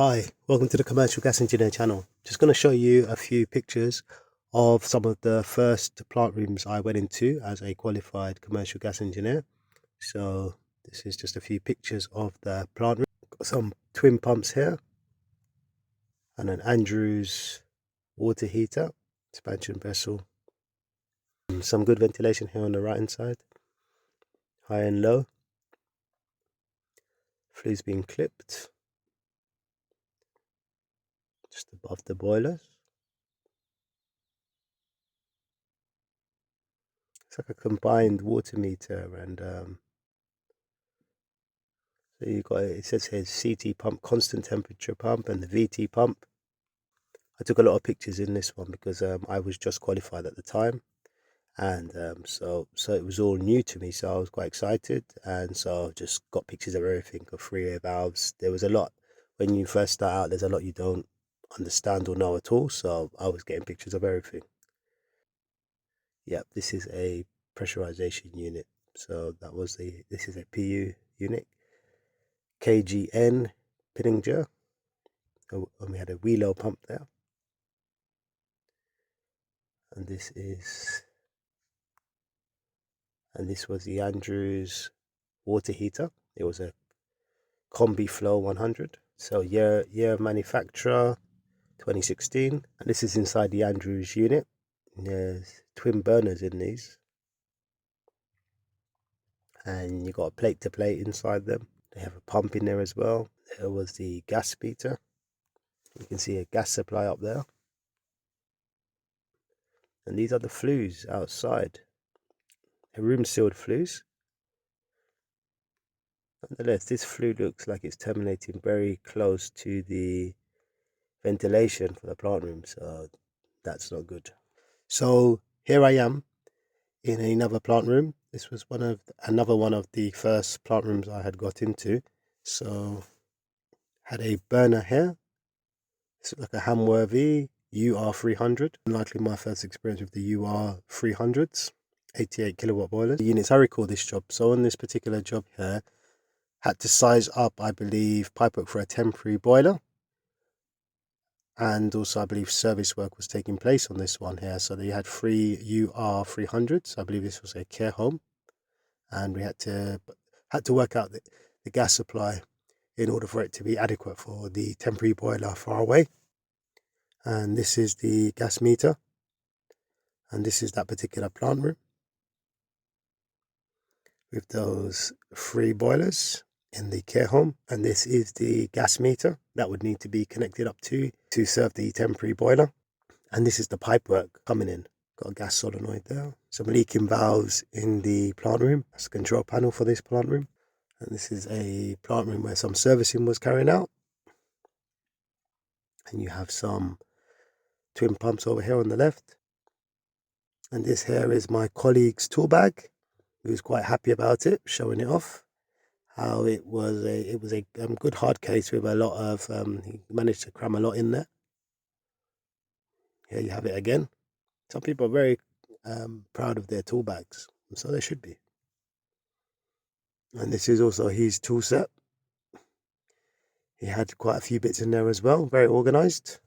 Hi, welcome to the Commercial Gas Engineer channel. Just going to show you a few pictures of some of the first plant rooms I went into as a qualified commercial gas engineer. So this is just a few pictures of the plant room. Got some twin pumps here and an Andrews water heater, expansion vessel. Some good ventilation here on the right hand side, high and low. Flues being clipped just above the boilers. It's like a combined water meter and so you got, it says here CT pump, constant temperature pump, and the VT pump. I took a lot of pictures in this one because I was just qualified at the time, and so it was all new to me. So I was quite excited, and so I just got pictures of everything, of three-way valves. There was a lot when you first start out. There's a lot you don't understand or know at all. So I was getting pictures of everything. Yep, this is a pressurization unit. So this is a PU unit. KGN Pinninger, and we had a wheelo pump there, and this was the Andrews water heater. It was a Combi Flow 100. So year of manufacturer 2016, and this is inside the Andrews unit. There's twin burners in these, and you got a plate to plate inside them. They have a pump in there as well. There was the gas meter. You can see a gas supply up there. And these are the flues outside. They're room sealed flues. Nonetheless, this flue looks like it's terminating very close to the ventilation for the plant room, so that's not good. So here I am in another plant room. This was another one of the first plant rooms I had got into. So had a burner here. It's like a Hamworthy UR300. Likely my first experience with the UR300s, 88 kilowatt boilers. The units I recall this job. So on this particular job here, had to size up, I believe, pipework for a temporary boiler. And also, I believe service work was taking place on this one here. So they had 3 UR300s. I believe this was a care home. And we had to work out the gas supply in order for it to be adequate for the temporary boiler far away. And this is the gas meter. And this is that particular plant room with those 3 boilers in the care home. And this is the gas meter that would need to be connected up to serve the temporary boiler. And this is the pipework coming in. Got a gas solenoid there. Some leaking valves in the plant room. That's a control panel for this plant room. And this is a plant room where some servicing was carrying out. And you have some twin pumps over here on the left. And this here is my colleague's tool bag. He was quite happy about it, showing it off. How it was a good hard case with a lot of, he managed to cram a lot in there. Here you have it again. Some people are very proud of their tool bags, and so they should be. And this is also his tool set. He had quite a few bits in there as well, very organized.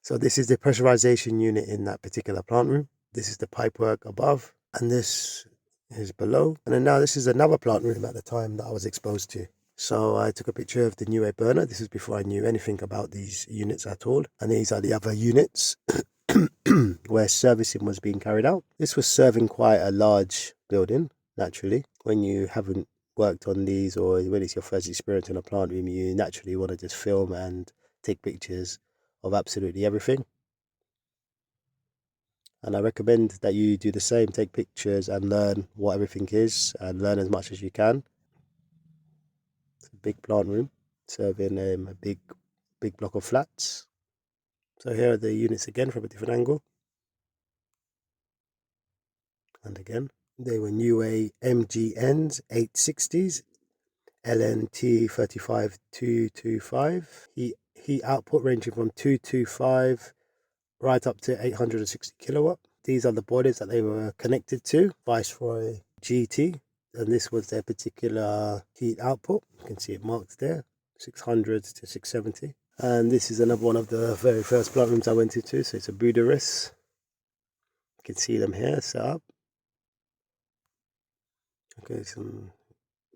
So this is the pressurization unit in that particular plant room. This is the pipework above, and this is below. And then now this is another plant room at the time that I was exposed to. So I took a picture of the new burner. This is before I knew anything about these units at all. And these are the other units where servicing was being carried out. This was serving quite a large building, naturally. When you haven't worked on these, or when it's your first experience in a plant room, you naturally want to just film and take pictures of absolutely everything. And I recommend that you do the same. Take pictures and learn what everything is, and learn as much as you can. It's a big plant room serving a big block of flats. So here are the units again from a different angle. And again, they were new MGNs 860s, LNT 35225. Heat output ranging from 225 right up to 860 kilowatt. These are the boilers that they were connected to, Viceroy GT, and this was their particular heat output. You can see it marked there. 600 to 670. And this is another one of the very first plant rooms I went into. So it's a Buderus. You can see them here set up. Okay, some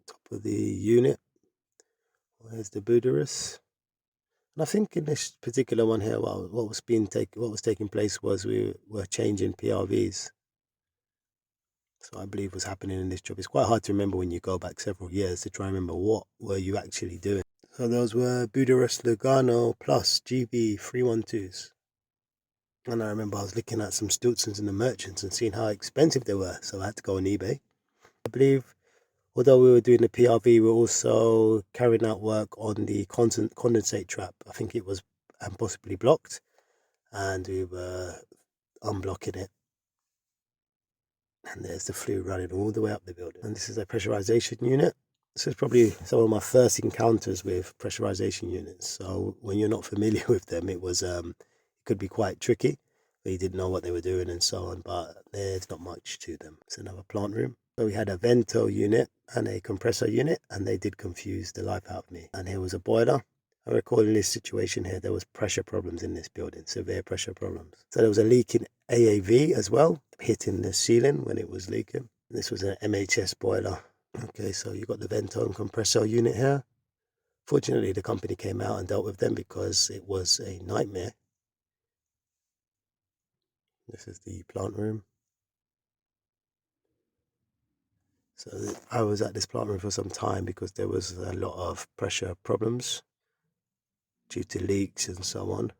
top of the unit. Where's the Buderus? And I think in this particular one here, well, what was taking place was we were changing PRVs. So I believe was happening in this job. It's quite hard to remember when you go back several years to try and remember what were you actually doing. So those were Buderus Lugano Plus GB 312s. And I remember I was looking at some Stultsons in the Merchants and seeing how expensive they were. So I had to go on eBay. I believe, although we were doing the PRV, we were also carrying out work on the condensate trap. I think it was possibly blocked. And we were unblocking it. And there's the flue running all the way up the building. And this is a pressurization unit. This is probably some of my first encounters with pressurization units. So when you're not familiar with them, it could be quite tricky. You didn't know what they were doing and so on, but there's not much to them. It's another plant room. So we had a vento unit and a compressor unit, and they did confuse the life out of me. And here was a boiler. I recall in this situation here, there was pressure problems in this building, severe pressure problems. So there was a leak in AAV as well, hitting the ceiling when it was leaking. This was an MHS boiler. Okay, so you got the vento and compressor unit here. Fortunately, the company came out and dealt with them because it was a nightmare. This is the plant room. So I was at this plant room for some time because there was a lot of pressure problems due to leaks and so on.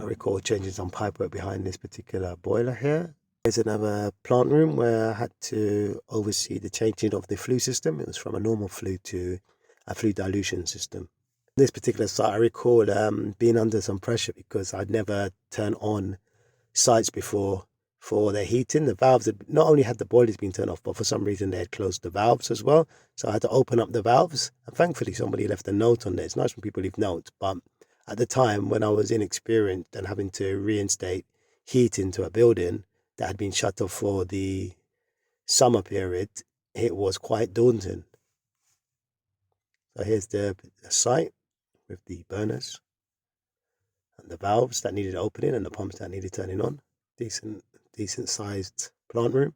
I recall changing some pipework behind this particular boiler here. There's another plant room where I had to oversee the changing of the flue system. It was from a normal flue to a flue dilution system. This particular site, I recall being under some pressure because I'd never turned on sites before for their heating. The valves had not only had the boilers been turned off, but for some reason they had closed the valves as well. So I had to open up the valves, and thankfully somebody left a note on there. It's nice when people leave notes, but at the time when I was inexperienced and having to reinstate heating to a building that had been shut off for the summer period, it was quite daunting. So here's the site with the burners and the valves that needed opening and the pumps that needed turning on. Decent sized plant room.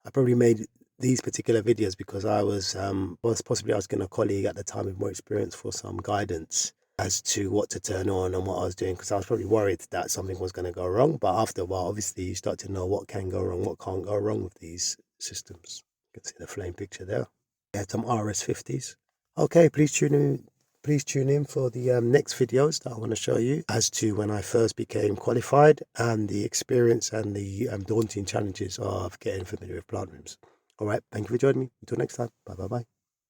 I probably made these particular videos because I was possibly asking a colleague at the time with more experience for some guidance as to what to turn on and what I was doing, because I was probably worried that something was going to go wrong. But after a while, obviously you start to know what can go wrong, what can't go wrong with these systems. You can see the flame picture there. We had some RS50s. Okay, please tune in for the next videos that I want to show you as to when I first became qualified and the experience and the daunting challenges of getting familiar with plant rooms. All right, thank you for joining me. Until next time, bye.